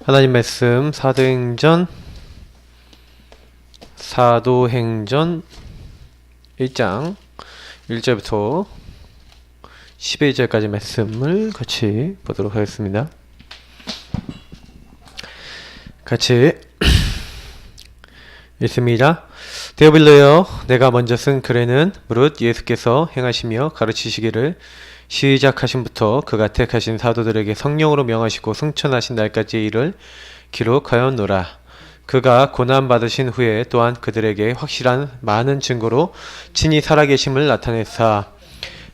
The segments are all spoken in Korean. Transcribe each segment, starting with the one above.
하나님 말씀 사도행전 1장 1절부터 11절까지 말씀을 같이 보도록 하겠습니다. 같이 읽습니다. 데오빌로여, 내가 먼저 쓴 글에는 무릇 예수께서 행하시며 가르치시기를 시작하신부터 그가 택하신 사도들에게 성령으로 명하시고 승천하신 날까지의 일을 기록하였노라. 그가 고난받으신 후에 또한 그들에게 확실한 많은 증거로 친히 살아계심을 나타내사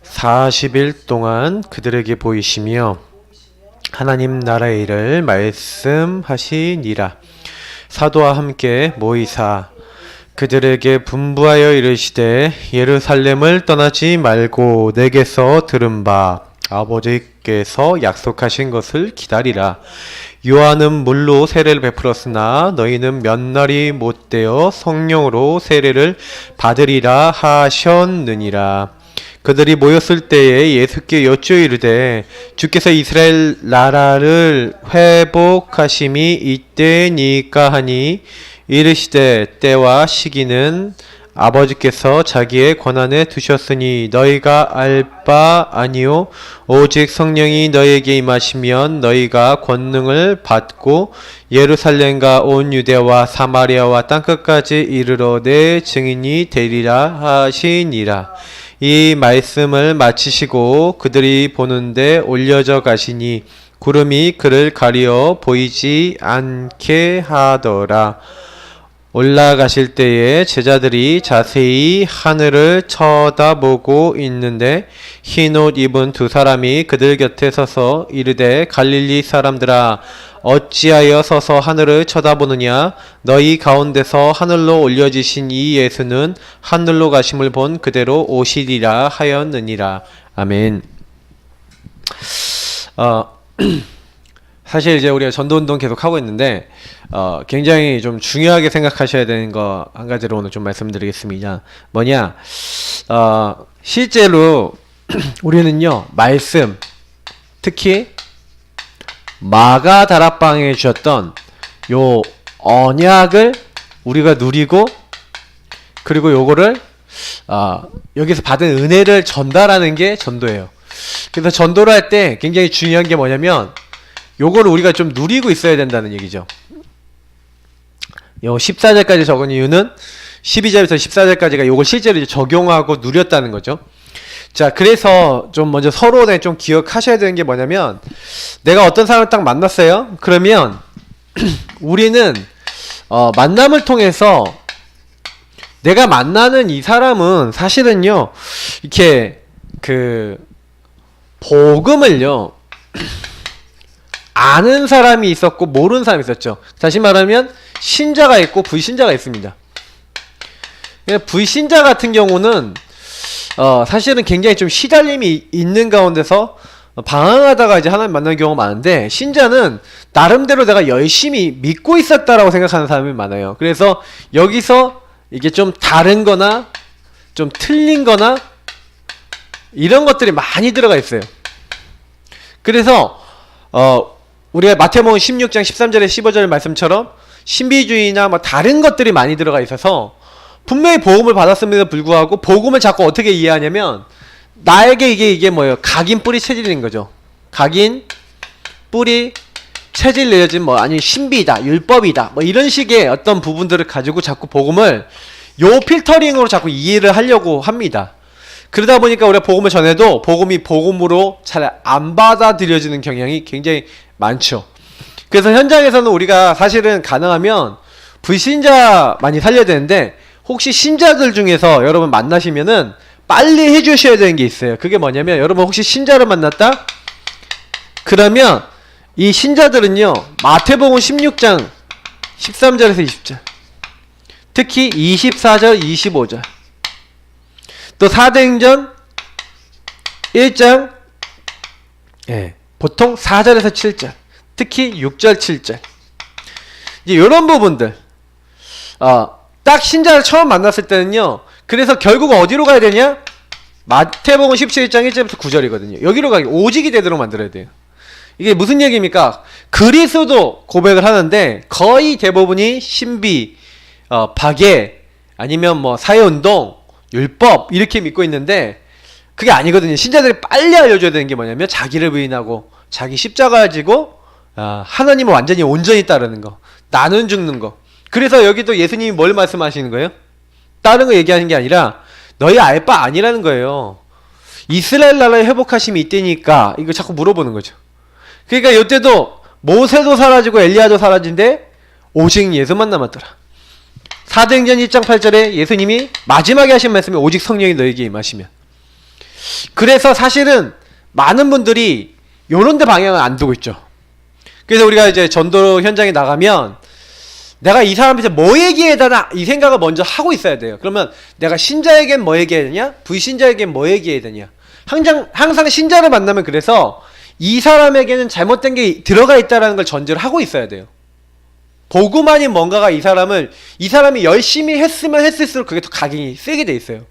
40일 동안 그들에게 보이시며 하나님 나라의 일을 말씀하시니라. 사도와 함께 모이사 그들에게 분부하여 이르시되 예루살렘을 떠나지 말고 내게서 들은 바 아버지께서 약속하신 것을 기다리라. 요한은 물로 세례를 베풀었으나 너희는 몇 날이 못되어 성령으로 세례를 받으리라 하셨느니라. 그들이 모였을 때에 예수께 여쭈어 이르되 주께서 이스라엘 나라를 회복하심이 이때니까 하니 이르시되 때와 시기는 아버지께서 자기의 권한에 두셨으니 너희가 알 바 아니요 오직 성령이 너희에게 임하시면 너희가 권능을 받고 예루살렘과 온 유대와 사마리아와 땅끝까지 이르러 내 증인이 되리라 하시니라. 이 말씀을 마치시고 그들이 보는데 올려져 가시니 구름이 그를 가리어 보이지 않게 하더라. 올라가실 때에 제자들이 자세히 하늘을 쳐다보고 있는데 흰옷 입은 두 사람이 그들 곁에 서서 이르되 갈릴리 사람들아 어찌하여 서서 하늘을 쳐다보느냐. 너희 가운데서 하늘로 올려지신 이 예수는 하늘로 가심을 본 그대로 오시리라 하였느니라. 아멘. 사실 이제 우리가 전도운동 계속 하고 있는데 굉장히 좀 중요하게 생각하셔야 되는 거 한 가지로 오늘 좀 말씀드리겠습니다. 뭐냐, 실제로 우리는요 말씀, 특히 마가 다락방에 주셨던 요 언약을 우리가 누리고 그리고 요거를 여기서 받은 은혜를 전달하는 게 전도예요. 그래서 전도를 할 때 굉장히 중요한 게 뭐냐면 요거를 우리가 좀 누리고 있어야 된다는 얘기죠. 요 14절까지 적은 이유는 12절부터 14절까지가 요걸 실제로 이제 적용하고 누렸다는 거죠. 자, 그래서 좀 먼저 서로에 좀 기억하셔야 되는 게 뭐냐면 내가 어떤 사람을 딱 만났어요. 그러면 우리는 만남을 통해서 내가 만나는 이 사람은 사실은요 이렇게 복음을요 아는 사람이 있었고 모르는 사람이 있었죠. 다시 말하면 신자가 있고 불신자가 있습니다. 불신자 같은 경우는 사실은 굉장히 좀 시달림이 있는 가운데서 방황하다가 이제 하나님 만나는 경우가 많은데, 신자는 나름대로 내가 열심히 믿고 있었다라고 생각하는 사람이 많아요. 그래서 여기서 이게 좀 다른 거나 좀 틀린 거나 이런 것들이 많이 들어가 있어요. 그래서 우리가 마태복음 16장 13절에 15절 말씀처럼 신비주의나 뭐 다른 것들이 많이 들어가 있어서 분명히 복음을 받았음에도 불구하고 복음을 자꾸 어떻게 이해하냐면 나에게 이게 뭐예요? 각인 뿌리 체질인 거죠. 각인 뿌리 체질 내어진 아니 신비다, 율법이다, 이런 식의 어떤 부분들을 가지고 자꾸 복음을 요 필터링으로 자꾸 이해를 하려고 합니다. 그러다 보니까 우리가 복음을 전해도 복음이 복음으로 잘 안 받아들여지는 경향이 굉장히 많죠. 그래서 현장에서는 우리가 사실은 가능하면 불신자 많이 살려야 되는데, 혹시 신자들 중에서 여러분 만나시면은 빨리 해주셔야 되는 게 있어요. 그게 뭐냐면, 여러분 혹시 신자를 만났다? 그러면 이 신자들은요 마태복음 16장 13절에서 20절, 특히 24절 25절, 또 사도행전 1장 보통 4절에서 7절, 특히 6절 7절, 이제 이런 부분들 딱 신자를 처음 만났을 때는요, 그래서 결국 어디로 가야 되냐? 마태복음 17장 1절부터 9절이거든요. 여기로 가기, 오직이 되도록 만들어야 돼요. 이게 무슨 얘기입니까? 그리스도 고백을 하는데 거의 대부분이 신비, 박해, 아니면 뭐 사회운동, 율법 이렇게 믿고 있는데 그게 아니거든요. 신자들이 빨리 알려줘야 되는 게 뭐냐면 자기를 부인하고 자기 십자가 지고 하나님을 완전히 온전히 따르는 거, 나는 죽는 거. 그래서 여기도 예수님이 뭘 말씀하시는 거예요? 다른 거 얘기하는 게 아니라 너희 알 바 아니라는 거예요. 이스라엘 나라의 회복하심이 있다니까 이거 자꾸 물어보는 거죠. 그러니까 이때도 모세도 사라지고 엘리야도 사라진데 오직 예수만 남았더라. 사도행전 1장 8절에 예수님이 마지막에 하신 말씀이 오직 성령이 너에게 임하시면. 그래서 사실은 많은 분들이 요런 데 방향을 안 두고 있죠. 그래서 우리가 이제 전도 현장에 나가면 내가 이 사람한테 뭐 얘기해야 되나 이 생각을 먼저 하고 있어야 돼요. 그러면 내가 신자에겐 뭐 얘기해야 되냐, 불신자에겐 뭐 얘기해야 되냐. 항상 신자를 만나면 그래서 이 사람에게는 잘못된 게 들어가 있다는 걸 전제를 하고 있어야 돼요. 복음 아닌 뭔가가 이 사람이 열심히 했으면 했을수록 그게 더 각인이 세게 돼 있어요.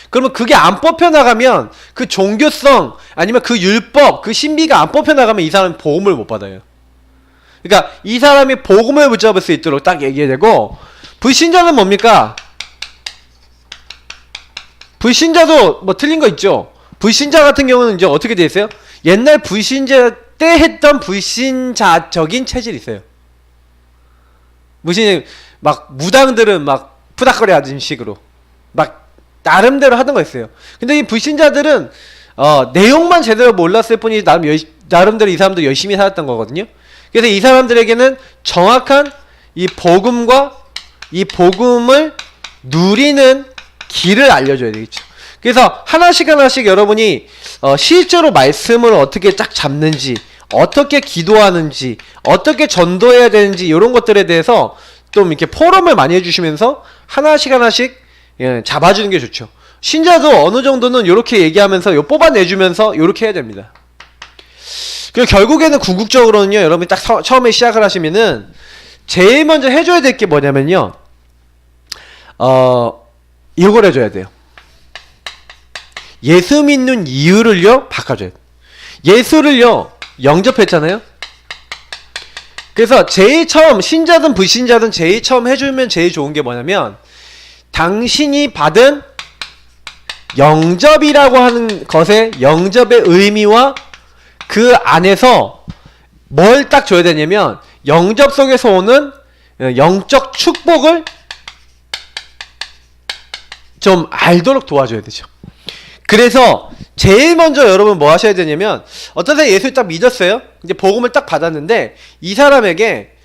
그러면 그게 안 뽑혀나가면 그 종교성 아니면 그 율법, 그 신비가 안 뽑혀나가면 이 사람은 복음을 못 받아요. 그러니까 이 사람이 복음을 붙잡을 수 있도록 딱 얘기해야 되고, 불신자는 뭡니까? 불신자도 뭐 틀린 거 있죠. 불신자 같은 경우는 이제 어떻게 돼 있어요? 옛날 불신자 때 했던 불신자적인 체질이 있어요. 무슨 막 무당들은 막 푸닥거리 하는 식으로 막 나름대로 하던 거 있어요. 근데 이 불신자들은 내용만 제대로 몰랐을 뿐이지 나름대로 이 사람도 열심히 살았던 거거든요. 그래서 이 사람들에게는 정확한 이 복음과 이 복음을 누리는 길을 알려줘야 되겠죠. 그래서 하나씩 여러분이 실제로 말씀을 어떻게 딱 잡는지, 어떻게 기도하는지, 어떻게 전도해야 되는지 이런 것들에 대해서 좀 이렇게 포럼을 많이 해주시면서 하나씩 잡아주는 게 좋죠. 신자도 어느 정도는 이렇게 얘기하면서 뽑아내주면서 이렇게 해야 됩니다. 그리고 결국에는 궁극적으로는요, 여러분이 딱 처음에 시작을 하시면은 제일 먼저 해줘야 될 게 뭐냐면요, 이걸 해줘야 돼요. 예수 믿는 이유를요 바꿔줘야 돼요. 예수를요 영접했잖아요. 그래서 제일 처음, 신자든 불신자든 제일 처음 해주면 제일 좋은 게 뭐냐면, 당신이 받은 영접이라고 하는 것의 영접의 의미와 그 안에서 뭘 딱 줘야 되냐면, 영접 속에서 오는 영적 축복을 좀 알도록 도와줘야 되죠. 그래서 제일 먼저 여러분 뭐 하셔야 되냐면, 어떤 사람이 예수를 딱 믿었어요. 이제 복음을 딱 받았는데 이 사람에게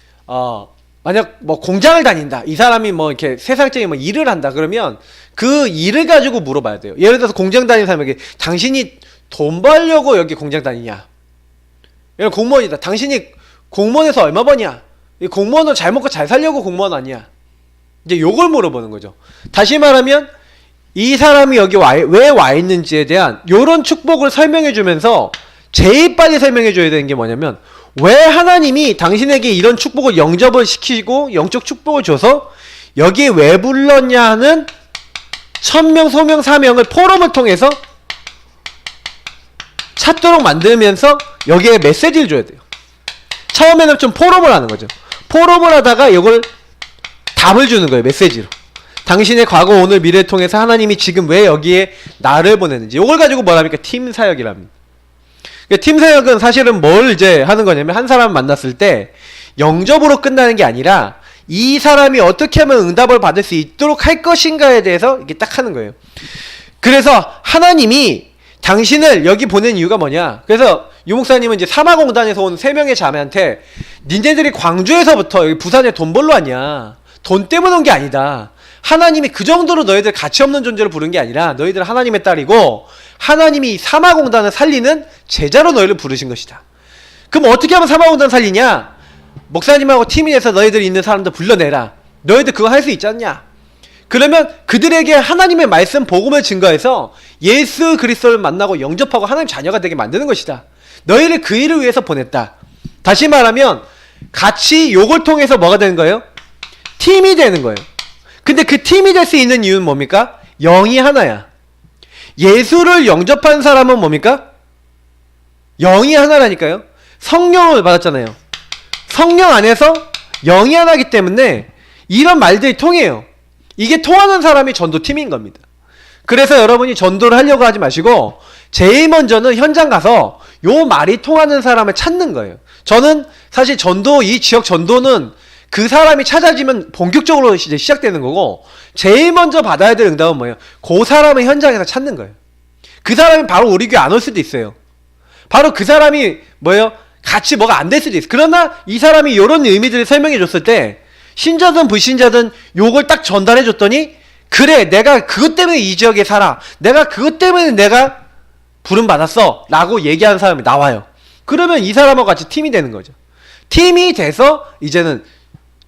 만약 뭐 공장을 다닌다, 이 사람이 뭐 이렇게 세상적인 뭐 일을 한다 그러면 그 일을 가지고 물어봐야 돼요. 예를 들어서 공장 다니는 사람에게 당신이 돈 벌려고 여기 공장 다니냐? 얘는 공무원이다. 당신이 공무원에서 얼마 버냐? 이 공무원은 잘 먹고 잘 살려고 공무원 아니야? 이제 요걸 물어보는 거죠. 다시 말하면 이 사람이 여기 왜 와 있는지에 대한 요런 축복을 설명해 주면서 제일 빨리 설명해 줘야 되는 게 뭐냐면, 왜 하나님이 당신에게 이런 축복을 영접을 시키고 영적 축복을 줘서 여기에 왜 불렀냐 하는 천명, 소명, 사명을 포럼을 통해서 찾도록 만들면서 여기에 메시지를 줘야 돼요. 처음에는 좀 포럼을 하는 거죠. 포럼을 하다가 이걸 답을 주는 거예요. 메시지로. 당신의 과거, 오늘, 미래를 통해서 하나님이 지금 왜 여기에 나를 보내는지, 이걸 가지고 뭐랍니까? 팀 사역이랍니다. 팀 사역은 사실은 뭘 이제 하는 거냐면, 한 사람 만났을 때 영접으로 끝나는 게 아니라 이 사람이 어떻게 하면 응답을 받을 수 있도록 할 것인가에 대해서 이게 딱 하는 거예요. 그래서 하나님이 당신을 여기 보낸 이유가 뭐냐? 그래서 유 목사님은 이제 사마공단에서 온 3명의 자매한테, 니네들이 광주에서부터 여기 부산에 돈 벌러 왔냐? 돈 때문에 온 게 아니다. 하나님이 그 정도로 너희들 가치 없는 존재로 부른 게 아니라 너희들은 하나님의 딸이고 하나님이 사마공단을 살리는 제자로 너희를 부르신 것이다. 그럼 어떻게 하면 사마공단을 살리냐? 목사님하고 팀이 돼서 너희들 있는 사람들 불러내라. 너희들 그거 할 수 있지 않냐? 그러면 그들에게 하나님의 말씀, 복음을 증거해서 예수 그리스도를 만나고 영접하고 하나님 자녀가 되게 만드는 것이다. 너희를 그 일을 위해서 보냈다. 다시 말하면 같이 요걸 통해서 뭐가 되는 거예요? 팀이 되는 거예요. 근데 그 팀이 될 수 있는 이유는 뭡니까? 영이 하나야. 예수를 영접한 사람은 뭡니까? 영이 하나라니까요. 성령을 받았잖아요. 성령 안에서 영이 하나이기 때문에 이런 말들이 통해요. 이게 통하는 사람이 전도팀인 겁니다. 그래서 여러분이 전도를 하려고 하지 마시고 제일 먼저는 현장 가서 요 말이 통하는 사람을 찾는 거예요. 저는 사실 전도, 이 지역 전도는 그 사람이 찾아지면 본격적으로 이제 시작되는 거고, 제일 먼저 받아야 될 응답은 뭐예요? 그 사람을 현장에서 찾는 거예요. 그 사람이 바로 우리 교회 안 올 수도 있어요. 바로 그 사람이 뭐예요? 같이 뭐가 안 될 수도 있어요. 그러나 이 사람이 이런 의미들을 설명해 줬을 때 신자든 불신자든 요걸 딱 전달해 줬더니, 그래, 내가 그것 때문에 이 지역에 살아, 내가 그것 때문에 내가 부름 받았어 라고 얘기하는 사람이 나와요. 그러면 이 사람하고 같이 팀이 되는 거죠. 팀이 돼서 이제는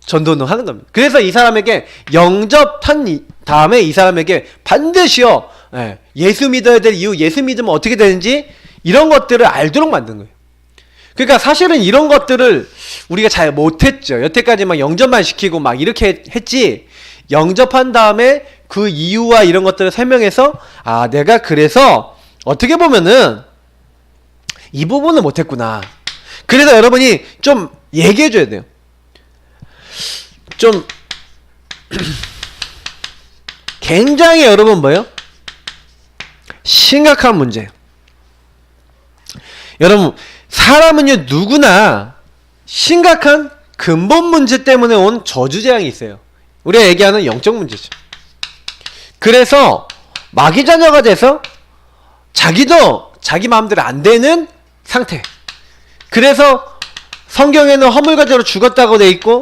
전도는 하는 겁니다. 그래서 이 사람에게 영접한 다음에 이 사람에게 반드시요, 예수 믿어야 될 이유, 예수 믿으면 어떻게 되는지 이런 것들을 알도록 만든 거예요. 그러니까 사실은 이런 것들을 우리가 잘 못했죠. 여태까지 막 영접만 시키고 막 이렇게 했지, 영접한 다음에 그 이유와 이런 것들을 설명해서, 아, 내가 그래서 어떻게 보면은 이 부분을 못했구나. 그래서 여러분이 좀 얘기해줘야 돼요. 좀 굉장히 여러분 뭐예요? 심각한 문제. 여러분, 사람은요 누구나 심각한 근본 문제 때문에 온 저주재앙이 있어요. 우리가 얘기하는 영적 문제죠. 그래서 마귀 자녀가 돼서 자기도 자기 마음대로 안 되는 상태. 그래서 성경에는 허물과제로 죽었다고 돼 있고,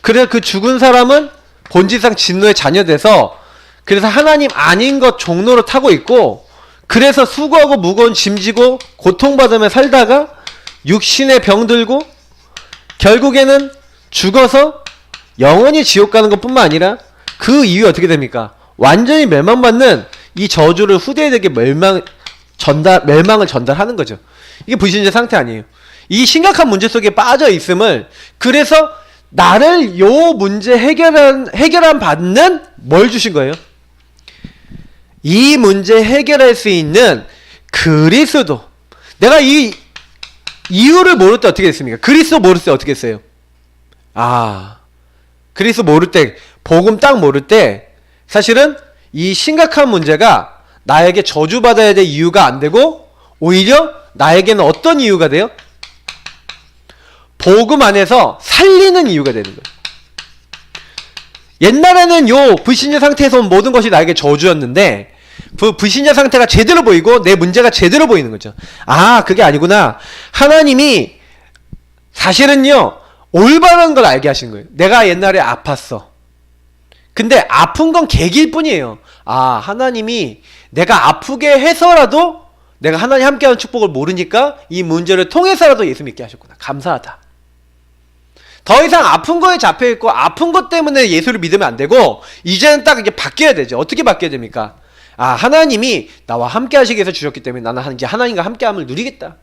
그래서 그 죽은 사람은 본질상 진노의 자녀돼서 그래서 하나님 아닌 것 종로로 타고 있고, 그래서 수고하고 무거운 짐 지고 고통받으며 살다가 육신의 병 들고 결국에는 죽어서 영원히 지옥 가는 것 뿐만 아니라 그 이후에 어떻게 됩니까? 완전히 멸망받는 이 저주를 후대에게 멸망을 전달하는 거죠. 이게 불신자 상태 아니에요. 이 심각한 문제 속에 빠져 있음을, 그래서 나를 요 문제 해결한 받는 뭘 주신 거예요? 이 문제 해결할 수 있는 그리스도. 내가 이 이유를 모를 때 어떻게 됐습니까? 그리스도 모를 때 어떻게 했어요? 아, 그리스도 모를 때, 복음 딱 모를 때 사실은 이 심각한 문제가 나에게 저주받아야 될 이유가 안 되고, 오히려 나에게는 어떤 이유가 돼요? 복음 안에서 살리는 이유가 되는 거예요. 옛날에는 요 불신자 상태에서 온 모든 것이 나에게 저주였는데, 불신자 상태가 제대로 보이고 내 문제가 제대로 보이는 거죠. 아, 그게 아니구나. 하나님이 사실은요 올바른 걸 알게 하신 거예요. 내가 옛날에 아팠어. 근데 아픈 건 계기일 뿐이에요. 아, 하나님이 내가 아프게 해서라도 내가 하나님 함께하는 축복을 모르니까 이 문제를 통해서라도 예수 믿게 하셨구나. 감사하다. 더 이상 아픈 거에 잡혀있고 아픈 것 때문에 예수를 믿으면 안 되고, 이제는 딱 이게 바뀌어야 되죠. 어떻게 바뀌어야 됩니까? 아, 하나님이 나와 함께 하시기 위해서 주셨기 때문에 나는 이제 하나님과 함께함을 누리겠다.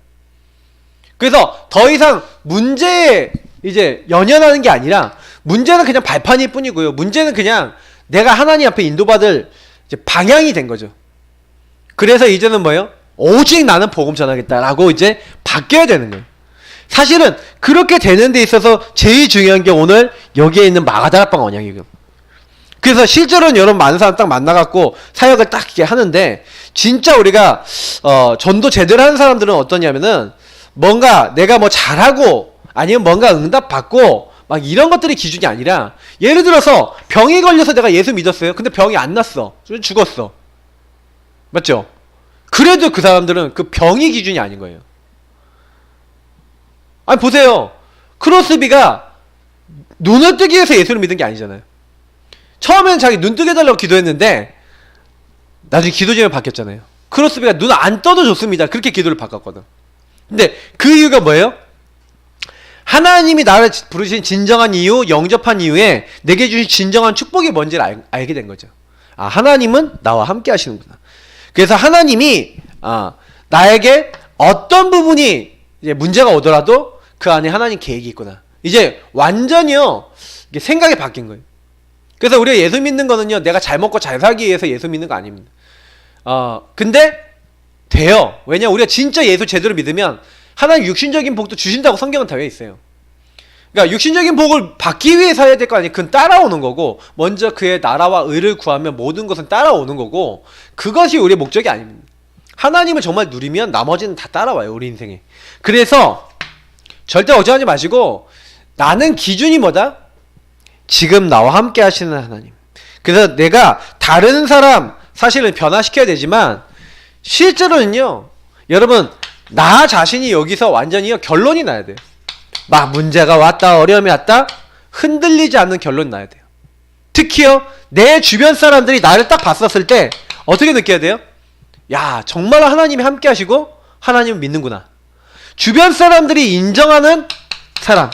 그래서 더 이상 문제에 이제 연연하는 게 아니라, 문제는 그냥 발판일 뿐이고요. 문제는 그냥 내가 하나님 앞에 인도받을 이제 방향이 된 거죠. 그래서 이제는 뭐예요? 오직 나는 복음 전하겠다라고 이제 바뀌어야 되는 거예요. 사실은 그렇게 되는 데 있어서 제일 중요한 게 오늘 여기에 있는 마가다락방 언약이에요. 그래서 실제로는 여러분 많은 사람 딱 만나갖고 사역을 딱 이렇게 하는데, 진짜 우리가 전도 제대로 하는 사람들은 어떠냐면은, 뭔가 내가 뭐 잘하고 아니면 뭔가 응답받고 막 이런 것들이 기준이 아니라, 예를 들어서 병이 걸려서 내가 예수 믿었어요. 근데 병이 안 났어. 죽었어. 맞죠? 그래도 그 사람들은 그 병이 기준이 아닌 거예요. 아니 보세요. 크로스비가 눈을 뜨기 위해서 예수를 믿은 게 아니잖아요. 처음에는 자기 눈 뜨게 해달라고 기도했는데 나중에 기도 제목이 바뀌었잖아요. 크로스비가 눈 안 떠도 좋습니다. 그렇게 기도를 바꿨거든. 근데 그 이유가 뭐예요? 하나님이 나를 부르신 진정한 이유, 영접한 이유에 내게 주신 진정한 축복이 뭔지를 알게 된 거죠. 아, 하나님은 나와 함께 하시는구나. 그래서 하나님이 나에게 어떤 부분이 이제 문제가 오더라도 그 안에 하나님 계획이 있구나. 이제 완전히요 이게 생각이 바뀐 거예요. 그래서 우리가 예수 믿는 거는요, 내가 잘 먹고 잘 살기 위해서 예수 믿는 거 아닙니다. 근데 돼요. 왜냐, 우리가 진짜 예수 제대로 믿으면 하나님 육신적인 복도 주신다고 성경은 되어 있어요. 그러니까 육신적인 복을 받기 위해서 해야 될 거 아니에요. 그건 따라오는 거고, 먼저 그의 나라와 의를 구하면 모든 것은 따라오는 거고, 그것이 우리의 목적이 아닙니다. 하나님을 정말 누리면 나머지는 다 따라와요, 우리 인생에. 그래서 절대 어지하지 마시고, 나는 기준이 뭐다? 지금 나와 함께 하시는 하나님. 그래서 내가 다른 사람 사실은 변화시켜야 되지만, 실제로는요, 여러분, 나 자신이 여기서 완전히요, 결론이 나야 돼요. 막 문제가 왔다, 어려움이 왔다, 흔들리지 않는 결론이 나야 돼요. 특히요, 내 주변 사람들이 나를 딱 봤었을 때 어떻게 느껴야 돼요? 야, 정말 하나님이 함께 하시고 하나님을 믿는구나. 주변 사람들이 인정하는 사람.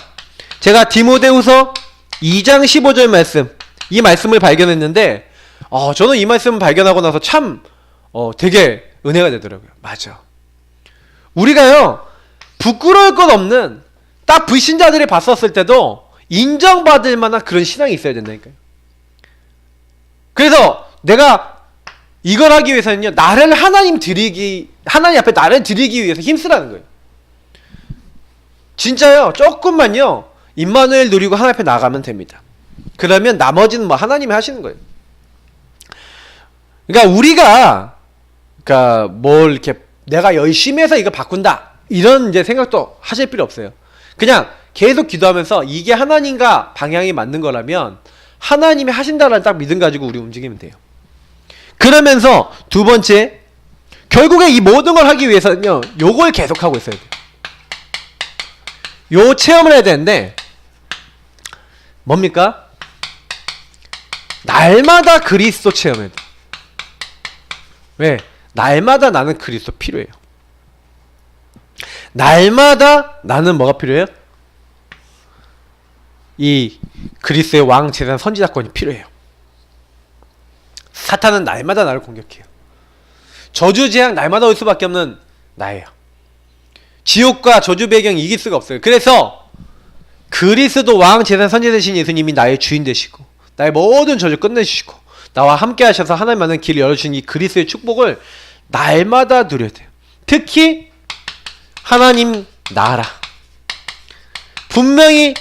제가 디모데후서 2장 15절 말씀, 이 말씀을 발견했는데, 저는 이 말씀을 발견하고 나서 참 되게 은혜가 되더라고요. 맞아. 우리가요, 부끄러울 것 없는 딱 불신자들이 봤었을 때도 인정받을 만한 그런 신앙이 있어야 된다니까요. 그래서 내가 이걸 하기 위해서는요, 하나님 앞에 나를 드리기 위해서 힘쓰라는 거예요. 진짜요, 조금만요, 임마누엘 누리고 하나님 앞에 나가면 됩니다. 그러면 나머지는 뭐 하나님이 하시는 거예요. 그러니까 우리가, 뭘 이렇게 내가 열심히 해서 이거 바꾼다, 이런 이제 생각도 하실 필요 없어요. 그냥 계속 기도하면서 이게 하나님과 방향이 맞는 거라면 하나님이 하신다라는 딱 믿음 가지고 우리 움직이면 돼요. 그러면서 두 번째, 결국에 이 모든 걸 하기 위해서는요, 요걸 계속하고 있어야 돼요. 요 체험을 해야 되는데, 뭡니까? 날마다 그리스도 체험해야 돼. 왜? 날마다 나는 그리스도 필요해요. 날마다 나는 뭐가 필요해요? 이 그리스의 왕 제사장 선지자권이 필요해요. 사탄은 날마다 나를 공격해요. 저주재앙 날마다 올 수밖에 없는 나예요. 지옥과 저주 배경 이길 수가 없어요. 그래서 그리스도 왕 제사장 선지자 되신 예수님이 나의 주인 되시고 나의 모든 저주 끝내주시고 나와 함께 하셔서 하나님 만난 길을 열어주신 이 그리스의 축복을 날마다 누려야 돼요. 특히 하나님 나라. 분명히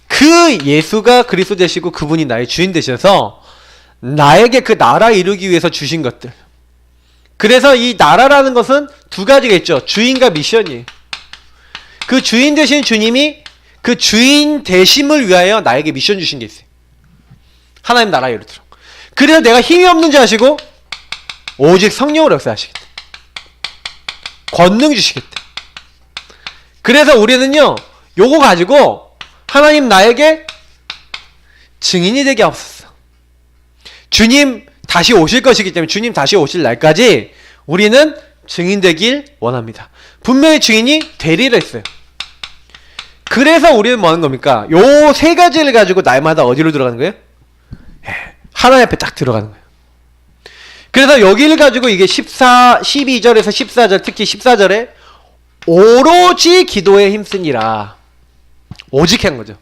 그 예수가 그리스도 되시고 그분이 나의 주인 되셔서 나에게 그 나라 이루기 위해서 주신 것들. 그래서 이 나라라는 것은 두 가지가 있죠. 주인과 미션이에요. 그 주인 되신 주님이 그 주인 되심을 위하여 나에게 미션 주신 게 있어요. 하나님 나라 이루도록. 그래서 내가 힘이 없는지 아시고 오직 성령으로 역사하시겠다. 권능 주시겠다. 그래서 우리는요, 요거 가지고 하나님 나에게 증인이 되게 없었어. 주님 다시 오실 것이기 때문에 주님 다시 오실 날까지 우리는 증인 되길 원합니다. 분명히 증인이 되리라 했어요. 그래서 우리는 뭐 하는 겁니까? 요 세 가지를 가지고 날마다 어디로 들어가는 거예요? 하나님 앞에 딱 들어가는 거예요. 그래서 여기를 가지고 이게 12절에서 14절, 특히 14절에 오로지 기도에 힘쓰니라. 오직 한 거죠.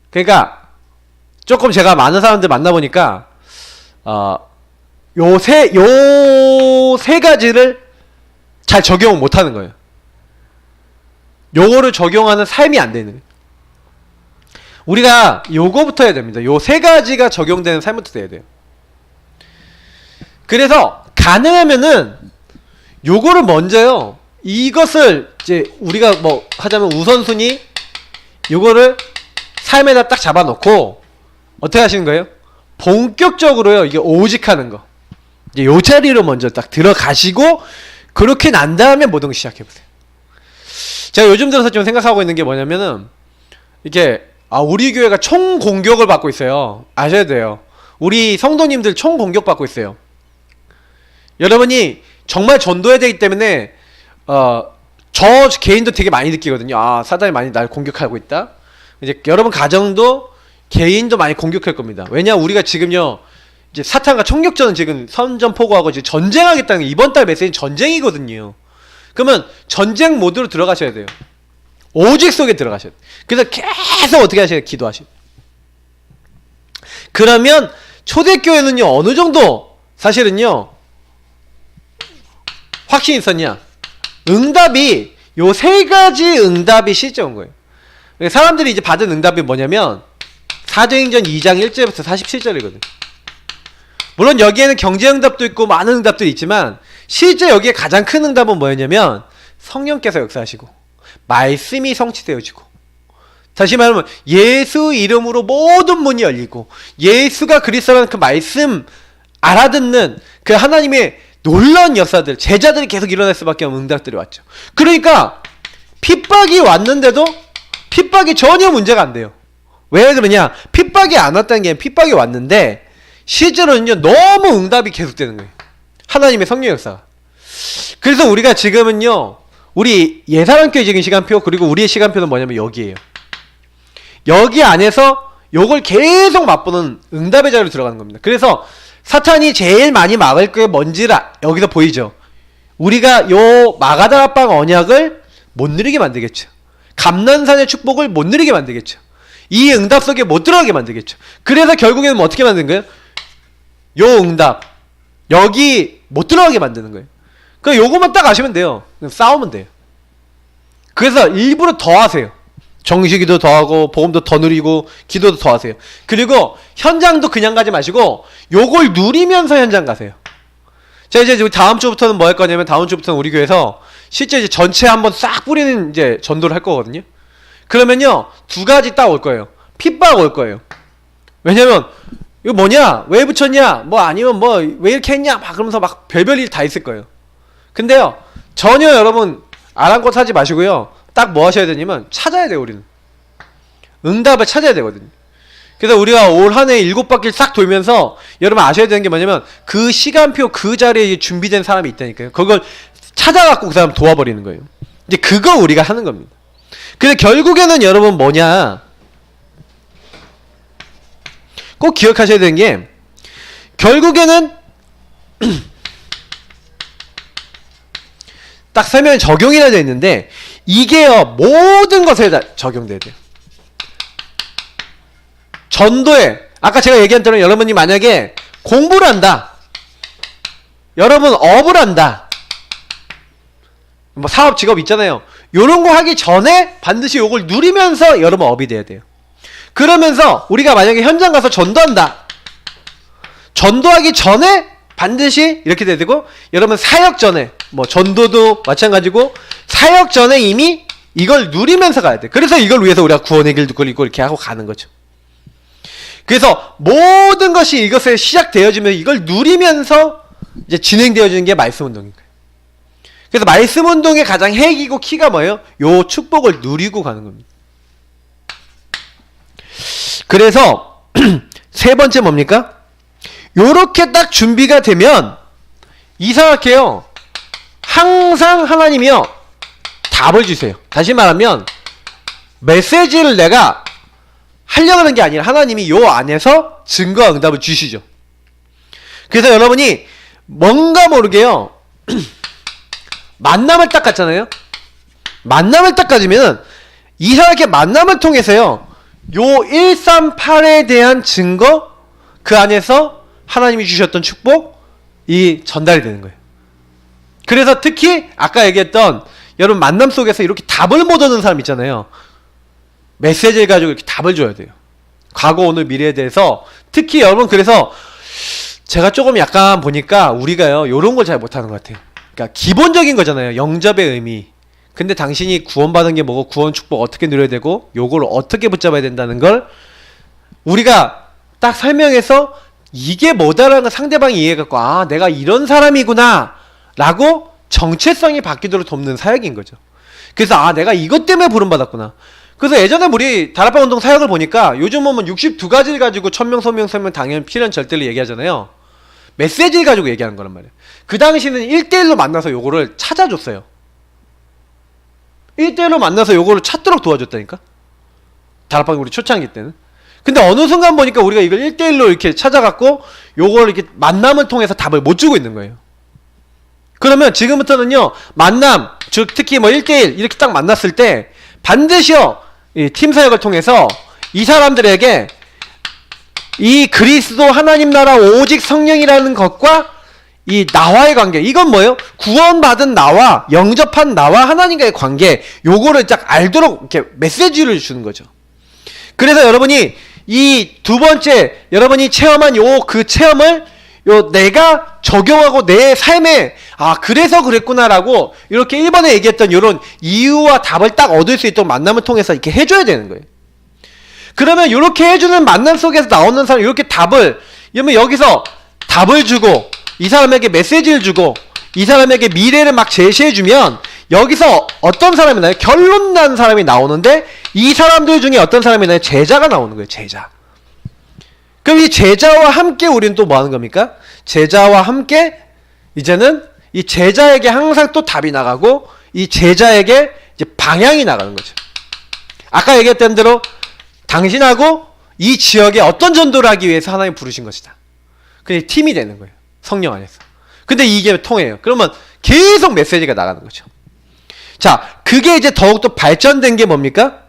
그러니까 조금 제가 많은 사람들 만나보니까 요 세 가지를 잘 적용 못하는 거예요. 요거를 적용하는 삶이 안 되는 거예요. 우리가 요거부터 해야 됩니다. 요 세 가지가 적용되는 삶부터 돼야 돼요. 그래서 가능하면은 요거를 먼저요, 이것을 이제 우리가 뭐 하자면 우선순위 요거를 삶에다 딱 잡아놓고 어떻게 하시는 거예요? 본격적으로요, 이게 오직하는 거, 이제 요 자리로 먼저 딱 들어가시고 그렇게 난 다음에 모든 걸 시작해보세요. 제가 요즘 들어서 좀 생각하고 있는 게 뭐냐면은 이게 우리 교회가 총 공격을 받고 있어요. 아셔야 돼요. 우리 성도님들 총 공격 받고 있어요. 여러분이 정말 전도해야 되기 때문에 저 개인도 되게 많이 느끼거든요. 사단이 많이 날 공격하고 있다. 이제 여러분 가정도 개인도 많이 공격할 겁니다. 왜냐, 우리가 지금요, 이제 사탄과 총격전은 지금 선전포고하고 지금 전쟁하겠다는 게, 이번 달 메시지는 전쟁이거든요. 그러면 전쟁 모드로 들어가셔야 돼요. 오직 속에 들어가셔야 돼요. 그래서 계속 어떻게 하셔야 돼요? 기도하셔야 돼요. 그러면 초대교회는요, 어느 정도 사실은요 확신이 있었냐? 응답이 요 세 가지 응답이 실제 온 거예요. 사람들이 이제 받은 응답이 뭐냐면 사도행전 2장 1절부터 47절이거든. 물론 여기에는 경제 응답도 있고 많은 응답들이 있지만 실제 여기에 가장 큰 응답은 뭐였냐면 성령께서 역사하시고 말씀이 성취되어지고, 다시 말하면 예수 이름으로 모든 문이 열리고 예수가 그리스도라는 그 말씀 알아듣는 그 하나님의 놀라운 역사들, 제자들이 계속 일어날 수밖에 없는 응답들이 왔죠. 그러니까 핍박이 왔는데도 핍박이 전혀 문제가 안 돼요. 왜 그러냐? 핍박이 안 왔다는 게 핍박이 왔는데 실제로는요 너무 응답이 계속되는 거예요. 하나님의 성령 역사가. 그래서 우리가 지금은요 우리 예사랑교회적인 시간표, 그리고 우리의 시간표는 뭐냐면 여기에요. 여기 안에서 요걸 계속 맛보는 응답의 자리로 들어가는 겁니다. 그래서 사탄이 제일 많이 막을 게 뭔지를 여기서 보이죠. 우리가 요 마가다락방 언약을 못 누리게 만들겠죠. 감난산의 축복을 못 누리게 만들겠죠. 이 응답 속에 못 들어가게 만들겠죠. 그래서 결국에는 뭐 어떻게 만드는 거예요? 요 응답 여기 못 들어가게 만드는 거예요. 그러니까 요것만 딱 아시면 돼요. 싸우면 돼요. 그래서 일부러 더 하세요. 정식기도 더 하고 복음도 더 누리고 기도도 더 하세요. 그리고 현장도 그냥 가지 마시고 요걸 누리면서 현장 가세요. 자, 이제 다음 주부터는 뭐 할 거냐면, 다음 주부터는 우리 교회에서 실제 이제 전체 한번 싹 뿌리는 이제 전도를 할 거거든요. 그러면요 두 가지 딱 올 거예요. 핍박 올 거예요. 왜냐면 이거 뭐냐, 왜 붙였냐, 뭐 아니면 뭐 왜 이렇게 했냐 막 그러면서 막 별별 일 다 있을 거예요. 근데요 전혀 여러분 아랑곳 하지 마시고요, 딱 뭐 하셔야 되냐면 찾아야 돼요. 우리는 응답을 찾아야 되거든요. 그래서 우리가 올 한 해 7바퀴를 싹 돌면서 여러분 아셔야 되는 게 뭐냐면 그 시간표 그 자리에 준비된 사람이 있다니까요. 그걸 찾아갖고 그 사람 도와버리는 거예요. 이제 그거 우리가 하는 겁니다. 근데 결국에는 여러분 뭐냐, 꼭 기억하셔야 되는 게 결국에는 딱 설명에 적용이라 되어 있는데 이게요 모든 것에 다 적용돼야 돼요. 전도에 아까 제가 얘기한 대로 여러분이 만약에 공부를 한다, 여러분 업을 한다, 뭐 사업 직업 있잖아요. 요런 거 하기 전에 반드시 요걸 누리면서 여러분 업이 돼야 돼요. 그러면서 우리가 만약에 현장 가서 전도한다, 전도하기 전에 반드시 이렇게 돼야 되고, 여러분 사역 전에 뭐 전도도 마찬가지고 사역 전에 이미 이걸 누리면서 가야 돼. 그래서 이걸 위해서 우리가 구원의 길 듣고 읽고 이렇게 하고 가는 거죠. 그래서 모든 것이 이것에 시작되어지면 이걸 누리면서 이제 진행되어지는 게 말씀 운동인 거예요. 그래서 말씀 운동의 가장 핵이고 키가 뭐예요? 요 축복을 누리고 가는 겁니다. 그래서 세 번째 뭡니까? 요렇게 딱 준비가 되면 이상하게요 항상 하나님이요 답을 주세요. 다시 말하면 메시지를 내가 하려고 하는 게 아니라 하나님이 요 안에서 증거와 응답을 주시죠. 그래서 여러분이 뭔가 모르게요 만남을 딱 갖잖아요. 만남을 딱 가지면은 이상하게 만남을 통해서요 요 138에 대한 증거, 그 안에서 하나님이 주셨던 축복이 전달이 되는 거예요. 그래서 특히 아까 얘기했던 여러분 만남 속에서 이렇게 답을 못 얻는 사람 있잖아요. 메시지를 가지고 이렇게 답을 줘야 돼요. 과거, 오늘, 미래에 대해서. 특히 여러분 그래서 제가 조금 약간 보니까 우리가요 요런 걸 잘 못하는 것 같아요. 그러니까 기본적인 거잖아요. 영접의 의미. 근데 당신이 구원받은 게 뭐고 구원 축복 어떻게 누려야 되고 요걸 어떻게 붙잡아야 된다는 걸 우리가 딱 설명해서 이게 뭐다라는 걸 상대방이 이해해갖고 아 내가 이런 사람이구나 라고 정체성이 바뀌도록 돕는 사역인 거죠. 그래서 아 내가 이것 때문에 부름받았구나. 그래서 예전에 우리 다락방 운동 사역을 보니까 요즘 보면 62가지를 가지고 1000명, 소명, 서명 당연 필연 절대를 얘기하잖아요. 메시지를 가지고 얘기하는 거란 말이에요. 그 당시는 1대1로 만나서 요거를 찾아줬어요. 1대1로 만나서 요거를 찾도록 도와줬다니까. 다락방 우리 초창기 때는. 근데 어느 순간 보니까 우리가 이걸 1대1로 이렇게 찾아갖고 요걸 이렇게 만남을 통해서 답을 못 주고 있는 거예요. 그러면 지금부터는요 만남, 즉 특히 뭐 1대1 이렇게 딱 만났을 때 반드시요 이 팀 사역을 통해서 이 사람들에게 이 그리스도 하나님 나라 오직 성령이라는 것과 이 나와의 관계, 이건 뭐예요? 구원받은 나와 영접한 나와 하나님과의 관계, 요거를 딱 알도록 이렇게 메시지를 주는 거죠. 그래서 여러분이 이 두 번째 여러분이 체험한 그 체험을 내가 적용하고 내 삶에 그래서 그랬구나라고 이렇게 1번에 얘기했던 이런 이유와 답을 딱 얻을 수 있도록 만남을 통해서 이렇게 해줘야 되는 거예요. 그러면 이렇게 해주는 만남 속에서 나오는 사람 이렇게 답을 여기서 답을 주고 이 사람에게 메시지를 주고 이 사람에게 미래를 막 제시해주면 여기서 어떤 사람이 나요? 결론 난 사람이 나오는데 이 사람들 중에 어떤 사람이 나요? 제자가 나오는 거예요. 제자. 그럼 이 제자와 함께 우리는 또 뭐 하는 겁니까? 제자와 함께 이제는 이 제자에게 항상 또 답이 나가고 이 제자에게 이제 방향이 나가는 거죠. 아까 얘기했던 대로 당신하고 이 지역에 어떤 전도를 하기 위해서 하나님 부르신 것이다. 그게 팀이 되는 거예요. 성령 안에서. 근데 이게 통해요. 그러면 계속 메시지가 나가는 거죠. 자, 그게 이제 더욱더 발전된 게 뭡니까?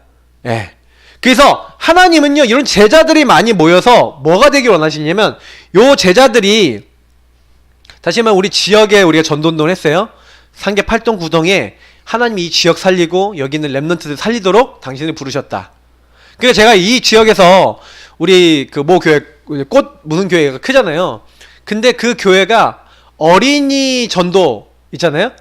예. 그래서 하나님은요, 이런 제자들이 많이 모여서 뭐가 되길 원하시냐면, 요 제자들이, 다시 말하면 우리 지역에 우리가 전도운동을 했어요. 상계 8동 9동에 하나님이 이 지역 살리고 여기 있는 랩런트들 살리도록 당신을 부르셨다. 그러니까 제가 이 지역에서 우리 그 모 교회, 꽃 무슨 교회가 크잖아요. 근데 그 교회가 어린이 전도 있잖아요.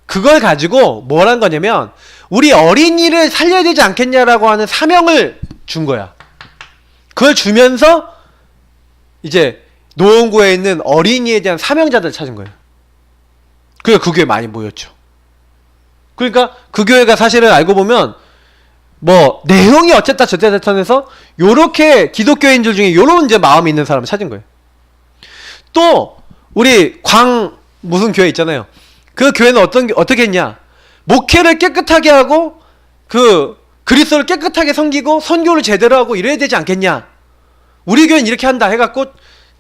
그걸 가지고 뭘 한 거냐면 우리 어린이를 살려야 되지 않겠냐라고 하는 사명을 준 거야. 그걸 주면서 이제 노원구에 있는 어린이에 대한 사명자들을 찾은 거예요. 그래서 그 교회 많이 모였죠. 그러니까 그 교회가 사실은 알고 보면 뭐 내용이 어쨌다 저쨌다 해서 요렇게 기독교인들 중에 요런 이제 마음이 있는 사람을 찾은 거예요. 또 우리 무슨 교회 있잖아요. 그 교회는 어떻게 했냐? 목회를 깨끗하게 하고 그리스도를 깨끗하게 섬기고 선교를 제대로 하고 이래야 되지 않겠냐? 우리 교회는 이렇게 한다 해갖고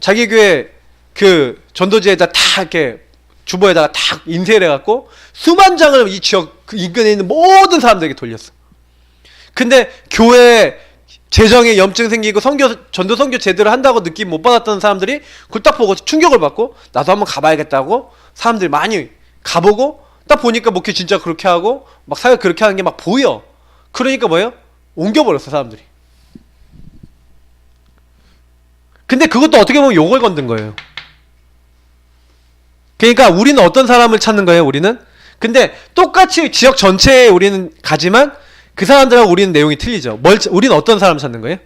자기 교회 그 전도지에다 다 이렇게 주보에다가 딱 인쇄를 해갖고 수만 장을 이 지역 그 인근에 있는 모든 사람들에게 돌렸어. 근데 교회 재정에 염증 생기고 전도 선교 제대로 한다고 느낌 못 받았던 사람들이 그걸 딱 보고 충격을 받고 나도 한번 가봐야겠다고 사람들이 많이 가보고 딱 보니까 목회 진짜 그렇게 하고 막 사회 그렇게 하는 게 막 보여. 그러니까 뭐예요? 옮겨버렸어 사람들이. 근데 그것도 어떻게 보면 욕을 건든 거예요. 그러니까 우리는 어떤 사람을 찾는 거예요? 우리는 근데 똑같이 지역 전체에 우리는 가지만 그 사람들하고 우리는 내용이 틀리죠. 우리는 어떤 사람 찾는 거예요?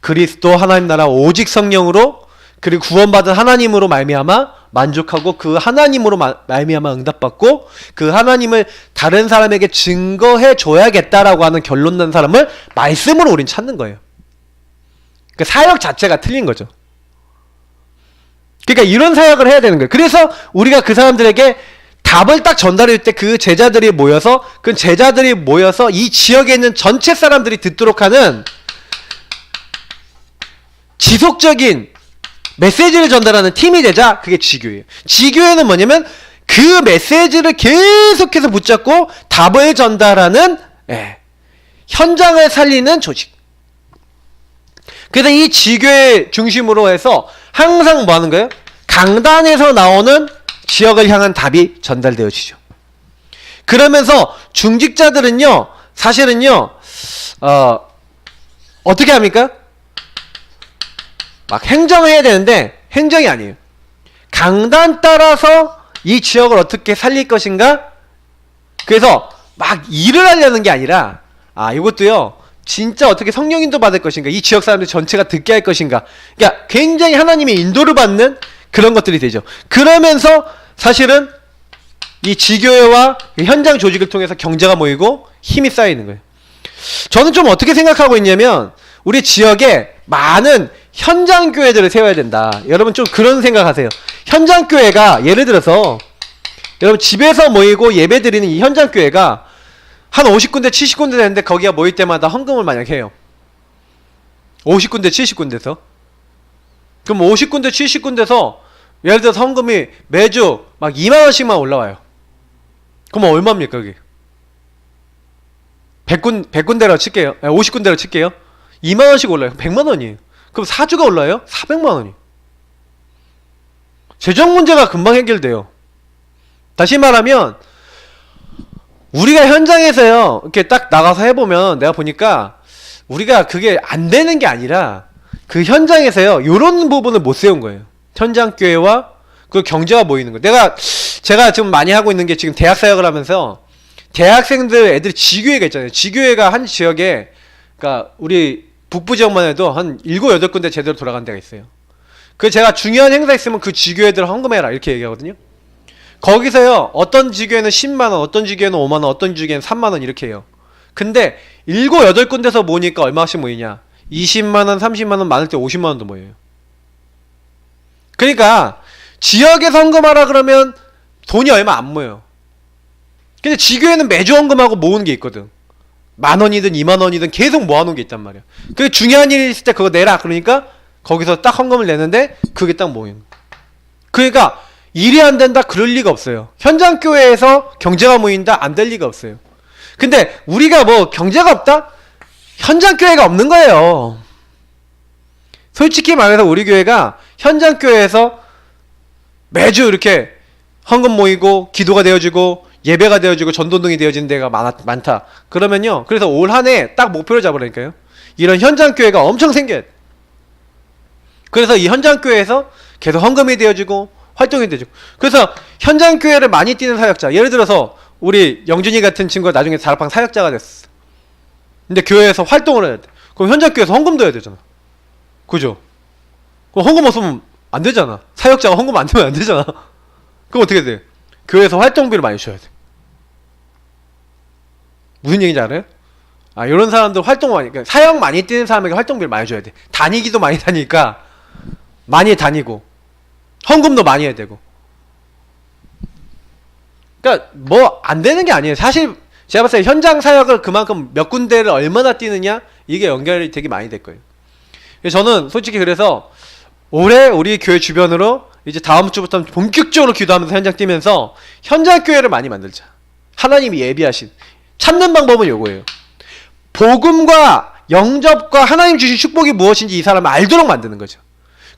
그리스도 하나님 나라 오직 성령으로 그리고 구원받은 하나님으로 말미암아 만족하고 그 하나님으로 말미암아 응답받고 그 하나님을 다른 사람에게 증거해 줘야겠다라고 하는 결론 난 사람을 말씀으로 우린 찾는 거예요. 그 사역 자체가 틀린 거죠. 그러니까 이런 사역을 해야 되는 거예요. 그래서 우리가 그 사람들에게 답을 딱 전달할 때 그 제자들이 모여서 이 지역에 있는 전체 사람들이 듣도록 하는 지속적인 메시지를 전달하는 팀이 되자 그게 지교예요. 지교회는 뭐냐면 그 메시지를 계속해서 붙잡고 답을 전달하는 현장을 살리는 조직. 그래서 이 지교회 중심으로 해서 항상 뭐 하는 거예요? 강단에서 나오는 지역을 향한 답이 전달되어지죠. 그러면서 중직자들은요, 사실은요, 어떻게 합니까? 막 행정을 해야 되는데 행정이 아니에요. 강단 따라서 이 지역을 어떻게 살릴 것인가? 그래서 막 일을 하려는 게 아니라 이것도요. 진짜 어떻게 성령인도 받을 것인가? 이 지역 사람들 전체가 듣게 할 것인가? 그러니까 굉장히 하나님의 인도를 받는 그런 것들이 되죠. 그러면서 사실은 이 지교회와 현장 조직을 통해서 경제가 모이고 힘이 쌓이는 거예요. 저는 좀 어떻게 생각하고 있냐면 우리 지역에 많은 현장 교회들을 세워야 된다. 여러분 좀 그런 생각하세요. 현장 교회가 예를 들어서 여러분 집에서 모이고 예배 드리는 이 현장 교회가 한 50군데 70군데 되는데 거기가 모일 때마다 헌금을 만약 해요. 50군데 70군데서 그럼 50군데 70군데서 예를 들어서 헌금이 매주 막 2만원씩만 올라와요. 그럼 얼마입니까 그게? 100군데로 칠게요. 50군데로 칠게요. 2만원씩 올라요. 100만원이에요. 그럼 4주가 올라요? 400만원이에요. 재정 문제가 금방 해결돼요. 다시 말하면 우리가 현장에서요 이렇게 딱 나가서 해보면 내가 보니까 우리가 그게 안 되는 게 아니라 그 현장에서요 요런 부분을 못 세운 거예요. 현장교회와 그 경제가 모이는 거. 제가 지금 많이 하고 있는 게 지금 대학 사역을 하면서 대학생들 애들이 지교회가 있잖아요. 지교회가 한 지역에, 그러니까 우리 북부 지역만 해도 한 7, 8군데 제대로 돌아간 데가 있어요. 그 제가 중요한 행사 있으면 그 지교회들 헌금해라 이렇게 얘기하거든요. 거기서요 어떤 지교회는 10만원, 어떤 지교회는 5만원, 어떤 지교회는 3만원 이렇게 해요. 근데 7, 8군데서 모으니까 얼마씩 모이냐, 20만원, 30만원, 많을 때 50만원도 모여요. 그러니까 지역에서 헌금하라 그러면 돈이 얼마 안 모여요. 근데 지교회는 매주 헌금하고 모으는 게 있거든. 10,000원이든 20,000원이든 계속 모아놓은 게 있단 말이야. 그 중요한 일이 있을 때 그거 내라 그러니까 거기서 딱 헌금을 내는데 그게 딱 모이는 거야. 그러니까 일이 안 된다 그럴 리가 없어요. 현장교회에서 경제가 모인다 안 될 리가 없어요. 근데 우리가 뭐 경제가 없다? 현장교회가 없는 거예요. 솔직히 말해서 우리 교회가 현장교회에서 매주 이렇게 헌금 모이고 기도가 되어지고 예배가 되어지고 전도동이 되어지는 데가 많다. 그러면요, 그래서 올 한 해 딱 목표를 잡으라니까요. 이런 현장교회가 엄청 생겨야 돼. 그래서 이 현장교회에서 계속 헌금이 되어지고 활동이 되어지고, 그래서 현장교회를 많이 뛰는 사역자, 예를 들어서 우리 영준이 같은 친구가 나중에 다락방 사역자가 됐어. 근데 교회에서 활동을 해야 돼. 그럼 현장교회에서 헌금도 해야 되잖아. 그죠? 그럼 헌금 없으면 안 되잖아. 사역자가 헌금 안 되면 안 되잖아. 그럼 어떻게 돼? 교회에서 활동비를 많이 줘야 돼. 무슨 얘기인지 알아요? 아, 이런 사람들 활동 많이, 그러니까 사역 많이 뛰는 사람에게 활동비를 많이 줘야 돼. 다니기도 많이 다니니까 많이 다니고 헌금도 많이 해야 되고. 그러니까 뭐 안 되는 게 아니에요. 사실 제가 봤을 때 현장 사역을 그만큼 몇 군데를 얼마나 뛰느냐, 이게 연결이 되게 많이 될 거예요. 저는 솔직히 그래서 올해 우리 교회 주변으로 이제 다음 주부터 본격적으로 기도하면서 현장 뛰면서 현장 교회를 많이 만들자. 하나님이 예비하신, 찾는 방법은 요거예요. 복음과 영접과 하나님 주신 축복이 무엇인지 이 사람을 알도록 만드는 거죠.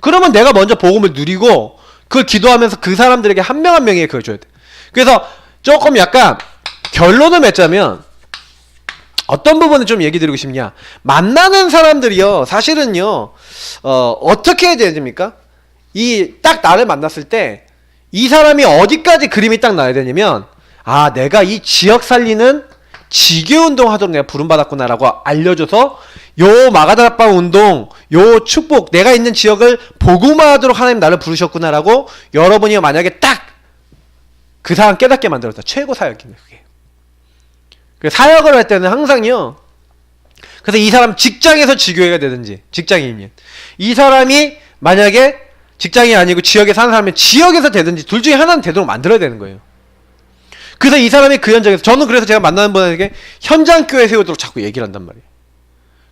그러면 내가 먼저 복음을 누리고 그걸 기도하면서 그 사람들에게 한 명 한 명에게 그걸 줘야 돼. 그래서 조금 약간 결론을 맺자면 어떤 부분을 좀 얘기 드리고 싶냐, 만나는 사람들이요 사실은요 어떻게 해야 됩니까? 이 딱 나를 만났을 때 이 사람이 어디까지 그림이 딱 나야 되냐면, 아, 내가 이 지역 살리는 지교운동 하도록 내가 부름받았구나 라고 알려줘서 요 마가다락방 운동, 요 축복, 내가 있는 지역을 복음화하도록 하나님 나를 부르셨구나 라고 여러분이 만약에 딱 그 사람 깨닫게 만들었다. 최고 사역이네 그게. 그 사역을 할 때는 항상요, 그래서 이 사람 직장에서 지교회가 되든지, 직장인이면 이 사람이 만약에 직장이 아니고 지역에 사는 사람이면 지역에서 되든지 둘 중에 하나는 되도록 만들어야 되는 거예요. 그래서 이 사람이 그 현장에서, 저는 그래서 제가 만나는 분에게 현장교회 세우도록 자꾸 얘기를 한단 말이에요.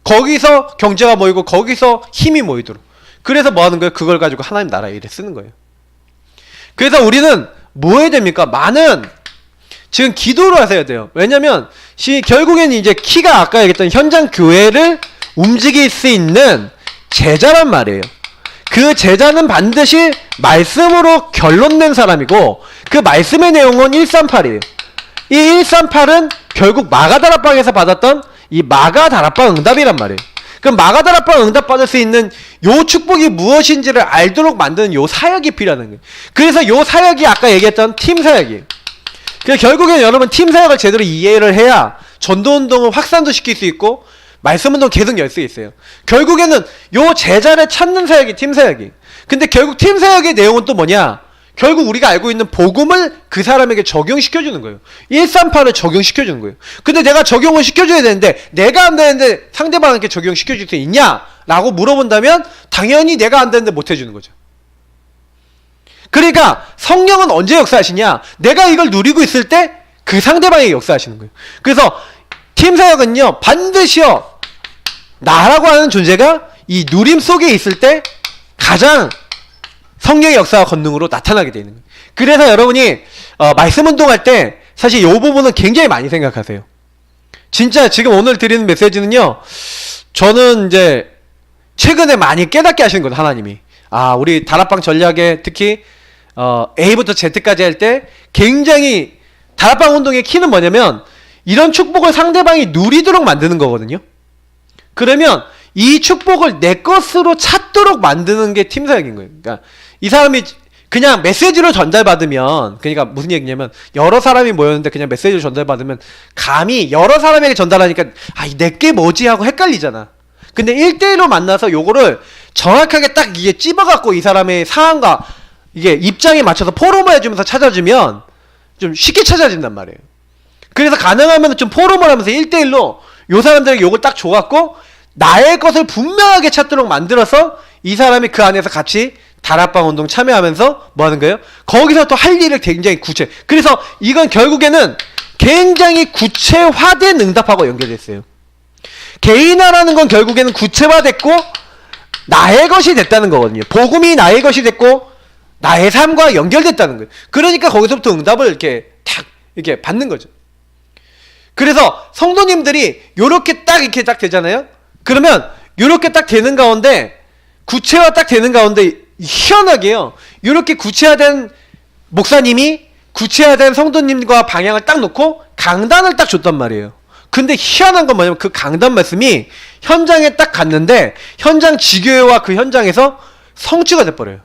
거기서 경제가 모이고 거기서 힘이 모이도록. 그래서 뭐 하는 거예요? 그걸 가지고 하나님 나라 일에 쓰는 거예요. 그래서 우리는 뭐 해야 됩니까? 많은 지금 기도를 하셔야 돼요. 왜냐면 결국엔 이제 키가 아까 얘기했던 현장교회를 움직일 수 있는 제자란 말이에요. 그 제자는 반드시 말씀으로 결론낸 사람이고, 그 말씀의 내용은 138이에요. 이 138은 결국 마가다락방에서 받았던 이 마가다락방 응답이란 말이에요. 그럼 마가다락방 응답 받을 수 있는 요 축복이 무엇인지를 알도록 만드는 요 사역이 필요하는 거예요. 그래서 요 사역이 아까 얘기했던 팀 사역이에요. 그래서 결국엔 여러분 팀 사역을 제대로 이해를 해야 전도운동을 확산도 시킬 수 있고 말씀운동 계속 열 수 있어요. 결국에는 요 제자를 찾는 사역이 팀 사역이. 근데 결국 팀 사역의 내용은 또 뭐냐? 결국 우리가 알고 있는 복음을 그 사람에게 적용시켜주는 거예요. 138을 적용시켜주는 거예요. 근데 내가 적용을 시켜줘야 되는데 내가 안 되는데 상대방에게 적용시켜줄 수 있냐? 라고 물어본다면 당연히 내가 안 되는데 못 해주는 거죠. 그러니까 성령은 언제 역사하시냐? 내가 이걸 누리고 있을 때 그 상대방에게 역사하시는 거예요. 그래서 팀 사역은요 반드시요 나라고 하는 존재가 이 누림 속에 있을 때 가장 성령의 역사와 권능으로 나타나게 되는 거예요. 그래서 여러분이 말씀 운동할 때 사실 이 부분은 굉장히 많이 생각하세요. 진짜 지금 오늘 드리는 메시지는요, 저는 이제 최근에 많이 깨닫게 하시는 거예요. 하나님이. 아, 우리 다락방 전략에 특히 A부터 Z까지 할 때 굉장히 다락방 운동의 키는 뭐냐면 이런 축복을 상대방이 누리도록 만드는 거거든요. 그러면 이 축복을 내 것으로 찾도록 만드는 게 팀 사역인 거예요. 그러니까 이 사람이 그냥 메시지로 전달받으면, 그러니까 무슨 얘기냐면 여러 사람이 모였는데 그냥 메시지로 전달받으면 감히 여러 사람에게 전달하니까 내게 뭐지 하고 헷갈리잖아. 근데 1대1로 만나서 요거를 정확하게 딱 이게 찝어갖고 이 사람의 상황과 이게 입장에 맞춰서 포럼을 해주면서 찾아주면 좀 쉽게 찾아진단 말이에요. 그래서 가능하면 좀 포럼을 하면서 1대1로 요 사람들에게 요걸 딱 줘갖고 나의 것을 분명하게 찾도록 만들어서 이 사람이 그 안에서 같이 다락방 운동 참여하면서 뭐 하는 거예요? 거기서 또 할 일을 굉장히 그래서 이건 결국에는 굉장히 구체화된 응답하고 연결되어 있어요. 개인화라는 건 결국에는 구체화됐고 나의 것이 됐다는 거거든요. 복음이 나의 것이 됐고 나의 삶과 연결됐다는 거예요. 그러니까 거기서부터 응답을 이렇게 탁 이렇게 받는 거죠. 그래서 성도님들이 요렇게 딱 이렇게 딱 되잖아요. 그러면 요렇게 딱 되는 가운데 구체화 딱 되는 가운데 희한하게요. 요렇게 구체화된 목사님이 구체화된 성도님과 방향을 딱 놓고 강단을 딱 줬단 말이에요. 근데 희한한 건 뭐냐면 그 강단 말씀이 현장에 딱 갔는데 현장 지교회와 그 현장에서 성취가 돼버려요.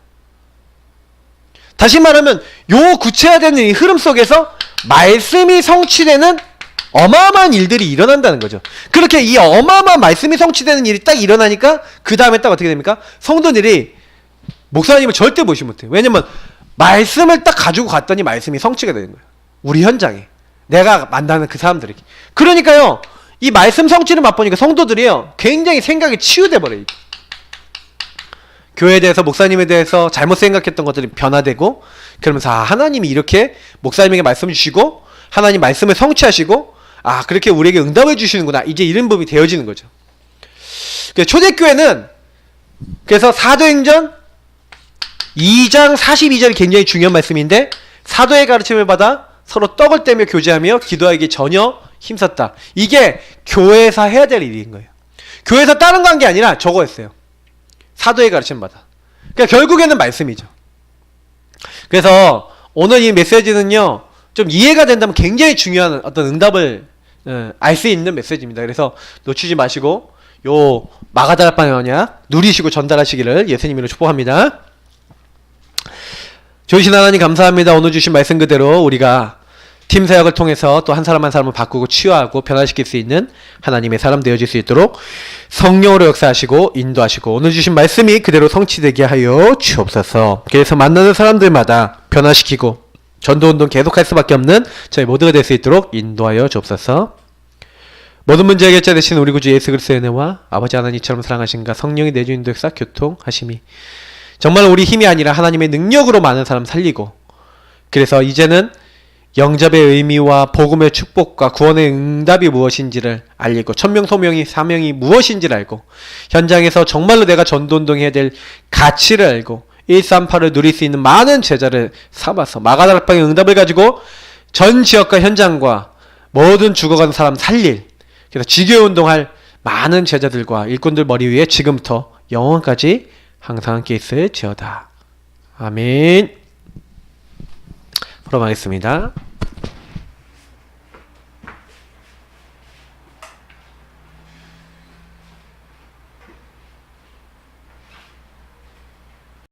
다시 말하면 요 구체화되는 이 흐름 속에서 말씀이 성취되는 어마어마한 일들이 일어난다는 거죠. 그렇게 이 어마어마한 말씀이 성취되는 일이 딱 일어나니까 그 다음에 딱 어떻게 됩니까? 성도들이 목사님을 절대 무시 못해요. 왜냐면 말씀을 딱 가지고 갔더니 말씀이 성취가 되는 거예요. 우리 현장에 내가 만나는 그 사람들에게. 그러니까요 이 말씀 성취를 맛보니까 성도들이요 굉장히 생각이 치유돼 버려요. 교회에 대해서 목사님에 대해서 잘못 생각했던 것들이 변화되고 그러면서 하나님이 이렇게 목사님에게 말씀을 주시고 하나님 말씀을 성취하시고 그렇게 우리에게 응답을 주시는구나. 이제 이런 법이 되어지는 거죠. 초대교회는 그래서 사도행전 2장 42절이 굉장히 중요한 말씀인데 사도의 가르침을 받아 서로 떡을 떼며 교제하며 기도하기에 전혀 힘썼다. 이게 교회에서 해야 될 일인 거예요. 교회에서 다른 거 한 게 아니라 저거였어요. 사도의 가르침을 받아. 그러니까 결국에는 말씀이죠. 그래서 오늘 이 메시지는요 좀 이해가 된다면 굉장히 중요한 어떤 응답을 알 수 있는 메시지입니다. 그래서 놓치지 마시고 요 마가다락방의 언약 누리시고 전달하시기를 예수님으로 축복합니다. 좋으신 하나님 감사합니다. 오늘 주신 말씀 그대로 우리가 팀 사역을 통해서 또 한 사람 한 사람을 바꾸고 치유하고 변화시킬 수 있는 하나님의 사람 되어질 수 있도록 성령으로 역사하시고 인도하시고 오늘 주신 말씀이 그대로 성취되게 하여 주옵소서. 그래서 만나는 사람들마다 변화시키고 전도운동 계속할 수밖에 없는 저희 모두가 될 수 있도록 인도하여 주옵소서. 모든 문제 해결자 되신 우리 구주 예수 그리스도의 은혜와 아버지 하나님처럼 사랑하신가 성령이 내주 인도 역사 교통하심이 정말 우리 힘이 아니라 하나님의 능력으로 많은 사람 살리고 그래서 이제는 영접의 의미와 복음의 축복과 구원의 응답이 무엇인지를 알리고 천명소명이 사명이 무엇인지를 알고 현장에서 정말로 내가 전도운동해야 될 가치를 알고 138을 누릴 수 있는 많은 제자를 삼아서 마가다락방의 응답을 가지고 전 지역과 현장과 모든 죽어가는 사람 살릴 그래서 지교운동할 많은 제자들과 일꾼들 머리 위에 지금부터 영원까지 항상 함께 있을지어다. 아멘. 그럼 하겠습니다.